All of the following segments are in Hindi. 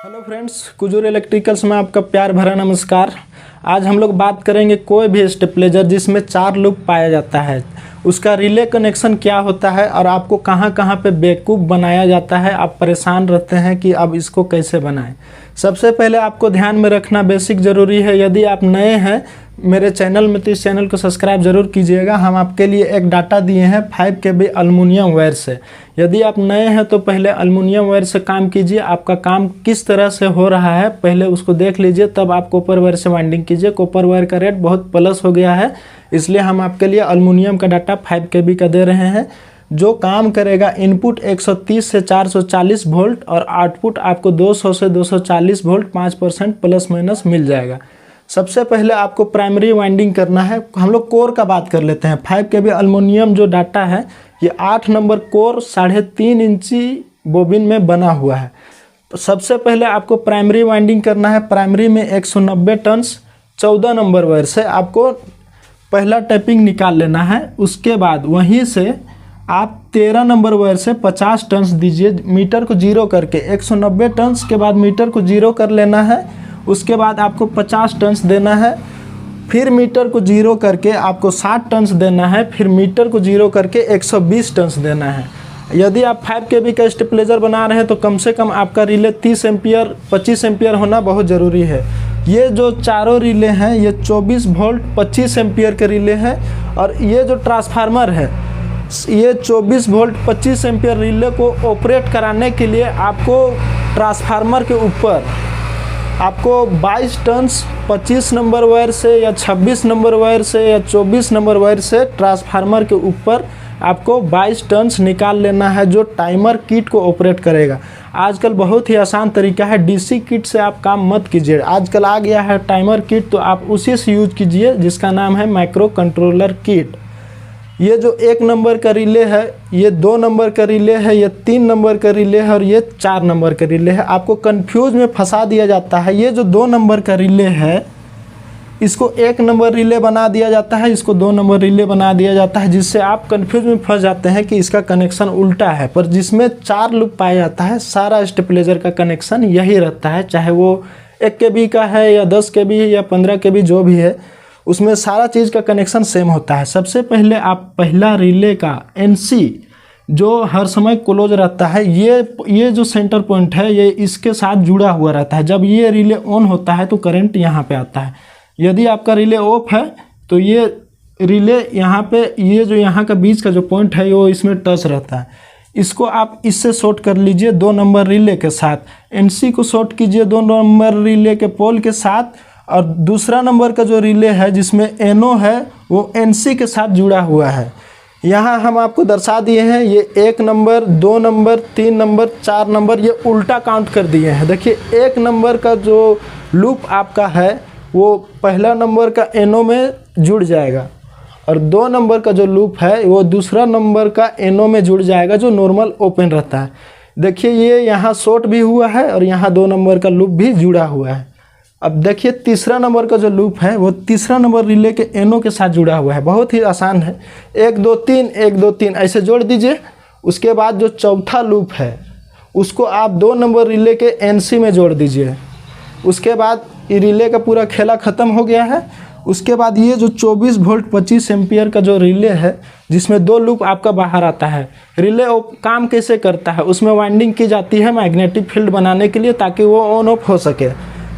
हेलो फ्रेंड्स, कुजूर इलेक्ट्रिकल्स में आपका प्यार भरा नमस्कार। आज हम लोग बात करेंगे कोई भी स्टेपलेजर जिसमें 4 लूप पाया जाता है, उसका रिले कनेक्शन क्या होता है और आपको कहां कहां पे बेवकूफ़ बनाया जाता है। आप परेशान रहते हैं कि अब इसको कैसे बनाएं। सबसे पहले आपको ध्यान में रखना बेसिक ज़रूरी है। यदि आप नए हैं मेरे चैनल में तो इस चैनल को सब्सक्राइब जरूर कीजिएगा। हम आपके लिए एक डाटा दिए हैं 5 KB एल्युमिनियम वायर से। यदि आप नए हैं तो पहले एल्युमिनियम वायर से काम कीजिए। आपका काम किस तरह से हो रहा है पहले उसको देख लीजिए, तब आप कॉपर वायर से वाइंडिंग कीजिए। कॉपर वायर का रेट बहुत प्लस हो गया है, इसलिए हम आपके लिए एल्युमिनियम का डाटा 5 KB का दे रहे हैं जो काम करेगा। इनपुट 130 से 440 वोल्ट और आउटपुट आपको 200 से 240 वोल्ट 5% प्लस माइनस मिल जाएगा। सबसे पहले आपको प्राइमरी वाइंडिंग करना है। हम लोग कोर का बात कर लेते हैं। 5 KB एल्युमिनियम जो डाटा है ये 8 नंबर कोर 3.5 इंची बोबिन में बना हुआ है। तो सबसे पहले आपको प्राइमरी वाइंडिंग करना है। प्राइमरी में 190 टर्न्स 14 नंबर वायर से आपको पहला टैपिंग निकाल लेना है। उसके बाद वहीं से आप 13 नंबर वायर से 50 टर्न्स दीजिए मीटर को जीरो करके। 190 टर्न्स के बाद मीटर को जीरो कर लेना है। उसके बाद आपको 50 टर्न्स देना है। फिर मीटर को जीरो करके आपको 60 टर्न्स देना है। फिर मीटर को जीरो करके 120 टर्न्स देना है। यदि आप 5 KB का स्टेपलेजर बना रहे हैं तो कम से कम आपका रिले 30 एम्पियर 25 एम्पियर होना बहुत ज़रूरी है। ये जो चारों रिले हैं ये 24 वोल्ट 25 एम्पियर के रिले हैं। और ये जो ट्रांसफार्मर है ये 24 वोल्ट 25 एम्पियर रिले को ऑपरेट कराने के लिए आपको ट्रांसफार्मर के ऊपर आपको 22 टर्न्स 25 नंबर वायर से या 26 नंबर वायर से या 24 नंबर वायर से ट्रांसफार्मर के ऊपर आपको 22 टर्न्स निकाल लेना है जो टाइमर किट को ऑपरेट करेगा। आजकल बहुत ही आसान तरीका है, डीसी किट से आप काम मत कीजिए। आजकल आ गया है टाइमर किट, तो आप उसी से यूज कीजिए जिसका नाम है माइक्रो कंट्रोलर किट। ये जो 1 नंबर का रिले है, ये 2 नंबर का रिले है, ये 3 नंबर का रिले है और ये 4 नंबर का रिले है। आपको कंफ्यूज में फंसा दिया जाता है। ये जो 2 नंबर का रिले है इसको 1 नंबर रिले बना दिया जाता है, इसको 2 नंबर रिले बना दिया जाता है, जिससे आप कंफ्यूज में फंस जाते हैं कि इसका कनेक्शन उल्टा है। पर जिसमें 4 लूप पाया जाता है सारा स्टेपलेजर का कनेक्शन यही रहता है, चाहे वो 1 KB का है या 10 KB या 15 KB जो भी है, उसमें सारा चीज़ का कनेक्शन सेम होता है। सबसे पहले आप पहला रिले का NC जो हर समय क्लोज रहता है, ये जो सेंटर पॉइंट है ये इसके साथ जुड़ा हुआ रहता है। जब ये रिले ऑन होता है तो करंट यहाँ पे आता है। यदि आपका रिले ऑफ है तो ये रिले यहाँ पे ये जो यहाँ का बीच का जो पॉइंट है वो इसमें टच रहता है। इसको आप इससे शॉर्ट कर लीजिए 2 नंबर रिले के साथ। NC को शॉर्ट कीजिए 2 नंबर रिले के पोल के साथ। और दूसरा नंबर का जो रिले है जिसमें NO है वो NC के साथ जुड़ा हुआ है। यहाँ हम आपको दर्शा दिए हैं, ये 1 नंबर 2 नंबर 3 नंबर 4 नंबर ये उल्टा काउंट कर दिए हैं। देखिए 1 नंबर का जो लूप आपका है वो पहला नंबर का NO में जुड़ जाएगा और 2 नंबर का जो लूप है वो दूसरा नंबर का NO में जुड़ जाएगा जो नॉर्मल ओपन रहता है। देखिए ये यहाँ शॉर्ट भी हुआ है और यहाँ 2 नंबर का लूप भी जुड़ा हुआ है। अब देखिए तीसरा नंबर का जो लूप है वो तीसरा नंबर रिले के NO के साथ जुड़ा हुआ है। बहुत ही आसान है, 1 2 3 1 2 3 ऐसे जोड़ दीजिए। उसके बाद जो चौथा लूप है उसको आप 2 नंबर रिले के NC में जोड़ दीजिए। उसके बाद ये रिले का पूरा खेला ख़त्म हो गया है। उसके बाद ये जो 24 वोल्ट 25 एम्पियर का जो रिले है जिसमें 2 लूप आपका बाहर आता है, रिले काम कैसे करता है, उसमें वाइंडिंग की जाती है मैग्नेटिक फील्ड बनाने के लिए ताकि वो ऑन ऑफ हो सके।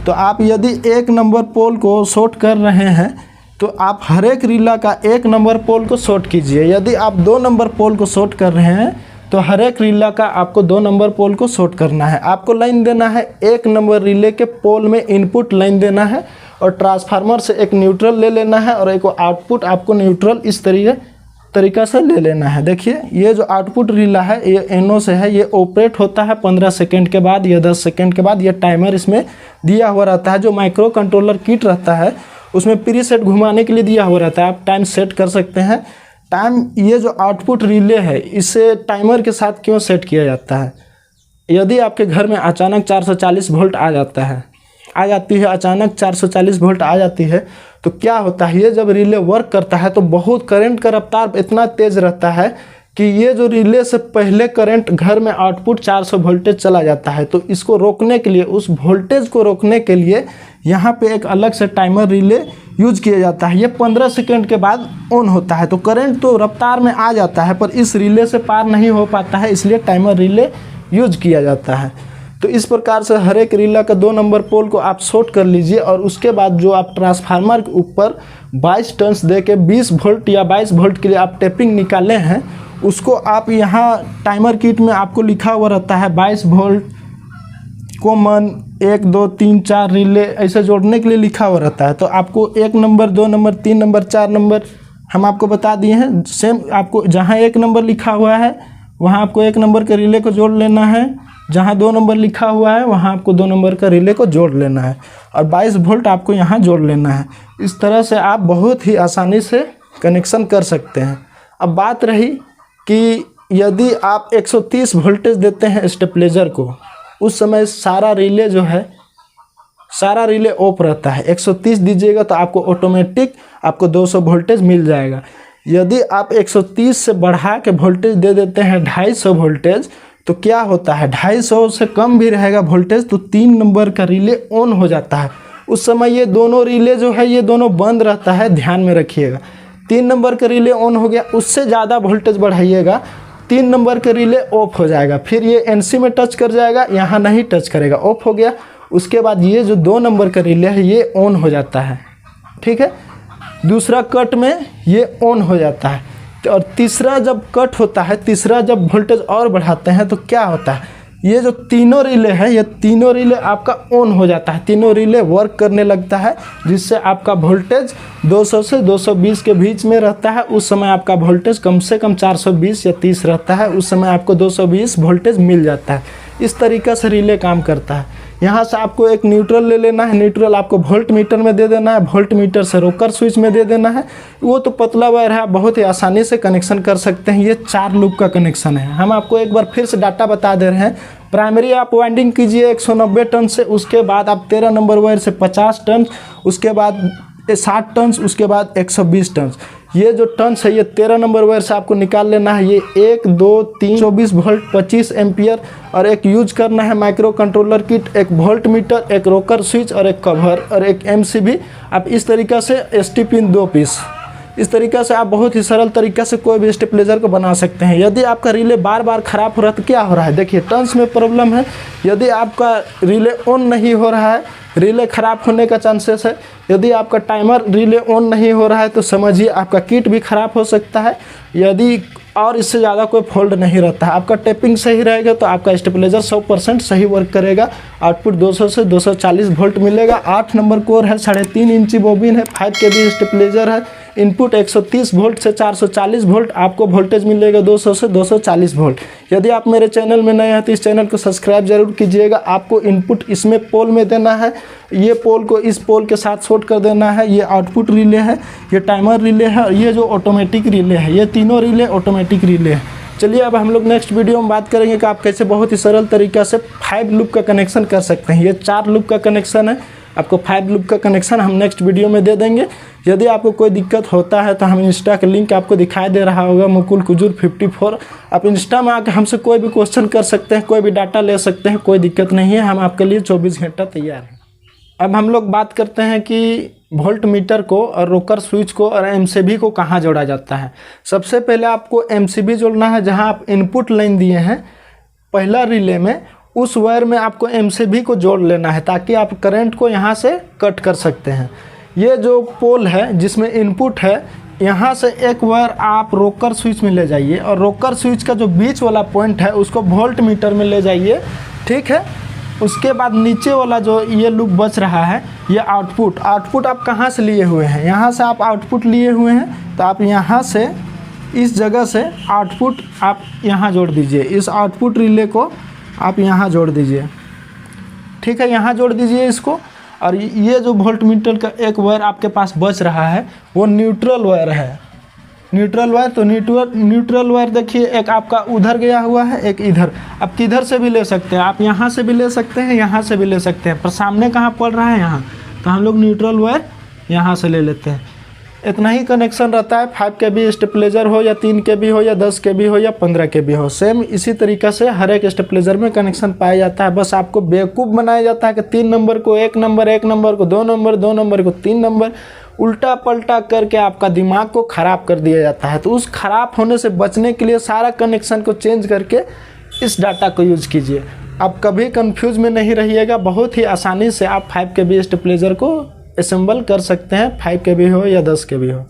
तो आप यदि 1 नंबर पोल को शॉर्ट कर रहे हैं तो आप हर एक रिला का 1 नंबर पोल को शॉर्ट कीजिए। यदि आप 2 नंबर पोल को शॉर्ट कर रहे हैं तो हर एक रिला का आपको 2 नंबर पोल को शॉर्ट करना है। आपको लाइन देना है 1 नंबर रिले के पोल में इनपुट लाइन देना है और ट्रांसफार्मर से एक न्यूट्रल ले लेना है और एक आउटपुट आपको न्यूट्रल इस तरीका से ले लेना है। देखिए ये जो आउटपुट रिला है ये NO से है, ये ऑपरेट होता है 15 सेकंड के बाद या 10 सेकंड के बाद। ये टाइमर इसमें दिया हुआ रहता है जो माइक्रो कंट्रोलर किट रहता है उसमें प्री सेट घुमाने के लिए दिया हुआ रहता है। आप टाइम सेट कर सकते हैं। टाइम ये जो आउटपुट रिले है इसे टाइमर के साथ क्यों सेट किया जाता है, यदि आपके घर में अचानक 440 वोल्ट आ जाती है अचानक 440 वोल्ट आ जाती है तो क्या होता है, ये जब रिले वर्क करता है तो बहुत करंट का रफ्तार इतना तेज़ रहता है कि ये जो रिले से पहले करंट घर में आउटपुट 400 वोल्टेज चला जाता है, तो इसको रोकने के लिए, उस वोल्टेज को रोकने के लिए यहाँ पे एक अलग से टाइमर रिले यूज किया जाता है। ये 15 सेकंड के बाद ऑन होता है, तो करंट तो रफ्तार में आ जाता है पर इस रिले से पार नहीं हो पाता है, इसलिए टाइमर रिले यूज किया जाता है। तो इस प्रकार से हर एक रिले का 2 नंबर पोल को आप शॉर्ट कर लीजिए और उसके बाद जो आप ट्रांसफार्मर के ऊपर 22 टर्न्स दे के 20 वोल्ट या 22 वोल्ट के लिए आप टेपिंग निकाले हैं, उसको आप यहाँ टाइमर किट में आपको लिखा हुआ रहता है 22 वोल्ट कॉमन 1 2 3 4 रिले ऐसे जोड़ने के लिए लिखा हुआ रहता है। तो आपको 1 नंबर 2 नंबर 3 नंबर 4 नंबर हम आपको बता दिए हैं। सेम आपको जहाँ 1 नंबर लिखा हुआ है वहाँ आपको 1 नंबर के रिले को जोड़ लेना है, जहाँ 2 नंबर लिखा हुआ है वहाँ आपको 2 नंबर का रिले को जोड़ लेना है और 22 वोल्ट आपको यहाँ जोड़ लेना है। इस तरह से आप बहुत ही आसानी से कनेक्शन कर सकते हैं। अब बात रही कि यदि आप 130 वोल्टेज देते हैं स्टेबलाइजर को, उस समय सारा रिले जो है सारा रिले ऑफ रहता है। 130 दीजिएगा तो आपको ऑटोमेटिक आपको 200 वोल्टेज मिल जाएगा। यदि आप 130 से बढ़ा के वोल्टेज दे देते हैं 250 वोल्टेज, तो क्या होता है 250 से कम भी रहेगा वोल्टेज तो 3 नंबर का रिले ऑन हो जाता है। उस समय ये दोनों रिले जो है ये दोनों बंद रहता है, ध्यान में रखिएगा। 3 नंबर का रिले ऑन हो गया, उससे ज़्यादा वोल्टेज बढ़ाइएगा 3 नंबर का रिले ऑफ हो जाएगा, फिर ये एनसी में टच कर जाएगा, यहाँ नहीं टच करेगा, ऑफ हो गया। उसके बाद ये जो 2 नंबर का रिले है ये ऑन हो जाता है, ठीक है। दूसरा कट में ये ऑन हो जाता है और तीसरा जब कट होता है, तीसरा जब वोल्टेज और बढ़ाते हैं तो क्या होता है, ये जो तीनों रिले है ये तीनों रिले आपका ऑन हो जाता है, तीनों रिले वर्क करने लगता है, जिससे आपका वोल्टेज 200 से 220 के बीच में रहता है। उस समय आपका वोल्टेज कम से कम 420 या 30 रहता है, उस समय आपको 220 वोल्टेज मिल जाता है। इस तरीक़े से रिले काम करता है। यहाँ से आपको एक न्यूट्रल ले लेना है, न्यूट्रल आपको वोल्ट मीटर में दे देना है, वोल्ट मीटर से रोकर स्विच में दे देना है। वो तो पतला वायर है, आप बहुत ही आसानी से कनेक्शन कर सकते हैं। ये 4 लूप का कनेक्शन है। हम आपको एक बार फिर से डाटा बता दे रहे हैं। प्राइमरी आप वाइंडिंग कीजिए 190 टन से, उसके बाद आप 13 नंबर वायर से 50 टन, उसके बाद 60 टन, उसके बाद 120 टन। ये जो टन्स है ये 13 नंबर वायर से आपको निकाल लेना है। ये 1 2 3 24 वोल्ट 25 एम्पियर और एक यूज करना है माइक्रो कंट्रोलर किट, एक वोल्ट मीटर, एक रोकर स्विच और एक कवर और एक एमसीबी। आप इस तरीक़ा से एसटी पिन 2 पीस, इस तरीक़े से आप बहुत ही सरल तरीक़े से कोई भी स्टेबलाइजर को बना सकते हैं। यदि आपका रिले बार बार ख़राब हो रहा है तो क्या हो रहा है, देखिए टर्न्स में प्रॉब्लम है। यदि आपका रिले ऑन नहीं हो रहा है, रिले ख़राब होने का चांसेस है। यदि आपका टाइमर रिले ऑन नहीं हो रहा है तो समझिए आपका किट भी ख़राब हो सकता है। यदि और इससे ज़्यादा कोई फॉल्ट नहीं रहता है, आपका टेपिंग सही रहेगा तो आपका स्टेबलाइजर 100% सही वर्क करेगा। आउटपुट 200 से 240 वोल्ट मिलेगा। 8 नंबर कोर है, 3.5 इंची बोबिन है, 5 kb स्टेबलाइजर है। इनपुट 130 वोल्ट से 440 वोल्ट, आपको वोल्टेज मिलेगा 200 से 240 वोल्ट। यदि आप मेरे चैनल में नए हैं तो इस चैनल को सब्सक्राइब जरूर कीजिएगा। आपको इनपुट इसमें पोल में देना है, ये पोल को इस पोल के साथ शॉर्ट कर देना है। ये आउटपुट रिले है, ये टाइमर रिले है और ये जो ऑटोमेटिक रिले है, ये तीनों रिले ऑटोमेटिक रिले है। चलिए अब हम लोग नेक्स्ट वीडियो में बात करेंगे कि आप कैसे बहुत ही सरल तरीक़ा से 5 लूप का कनेक्शन कर सकते हैं। ये 4 लूप का कनेक्शन है, आपको 5 लूप का कनेक्शन हम नेक्स्ट वीडियो में दे देंगे। यदि आपको कोई दिक्कत होता है तो हम इंस्टा का लिंक आपको दिखाई दे रहा होगा, मुकुल कुजूर 54। आप इंस्टा में आकर हमसे कोई भी क्वेश्चन कर सकते हैं, कोई भी डाटा ले सकते हैं, कोई दिक्कत नहीं है, हम आपके लिए 24 घंटा तैयार हैं। अब हम लोग बात करते हैं कि वोल्ट मीटर को और रोकर स्विच को और एमसीबी को कहाँ जोड़ा जाता है। सबसे पहले आपको एमसीबी जोड़ना है, जहाँ आप इनपुट लाइन दिए हैं पहला रिले में, उस वायर में आपको एमसीबी को जोड़ लेना है ताकि आप करंट को यहाँ से कट कर सकते हैं। ये जो पोल है जिसमें इनपुट है, यहाँ से एक वायर आप रोकर स्विच में ले जाइए और रोकर स्विच का जो बीच वाला पॉइंट है उसको वोल्ट मीटर में ले जाइए, ठीक है। उसके बाद नीचे वाला जो ये लूप बच रहा है, ये आउटपुट आप कहाँ से लिए हुए हैं, यहाँ से आप आउटपुट लिए हुए हैं तो आप यहाँ से इस जगह से आउटपुट आप यहाँ जोड़ दीजिए। इस आउटपुट रिले को आप यहाँ जोड़ दीजिए, ठीक है, यहाँ जोड़ दीजिए इसको। और ये जो वोल्ट मीटर का एक वायर आपके पास बच रहा है वो न्यूट्रल वायर है, न्यूट्रल वायर। तो न्यूट्रल वायर देखिए, एक आपका उधर गया हुआ है, एक इधर। आप किधर से भी ले सकते हैं, आप यहाँ से भी ले सकते हैं, यहाँ से भी ले सकते हैं, पर सामने कहाँ पड़ रहा है, यहाँ। तो हम लोग न्यूट्रल वायर यहाँ से ले लेते हैं। इतना ही कनेक्शन रहता है। 5 KB स्टेपलेजर हो या 3 KB हो या 10 KB हो या 15 KB हो, सेम इसी तरीक़ा से हर एक स्टेपलेजर में कनेक्शन पाया जाता है। बस आपको बेवकूफ़ बनाया जाता है कि 3 नंबर को 1 नंबर, 1 नंबर को 2 नंबर, 2 नंबर को 3 नंबर, उल्टा पलटा करके आपका दिमाग को ख़राब कर दिया जाता है। तो उस ख़राब होने से बचने के लिए सारा कनेक्शन को चेंज करके इस डाटा को यूज़ कीजिए। आप कभी कंफ्यूज में नहीं रहिएगा, बहुत ही आसानी से आप 5 KB स्टेपलेजर को असेंबल कर सकते हैं, 5 KB हो या 10 KB हो।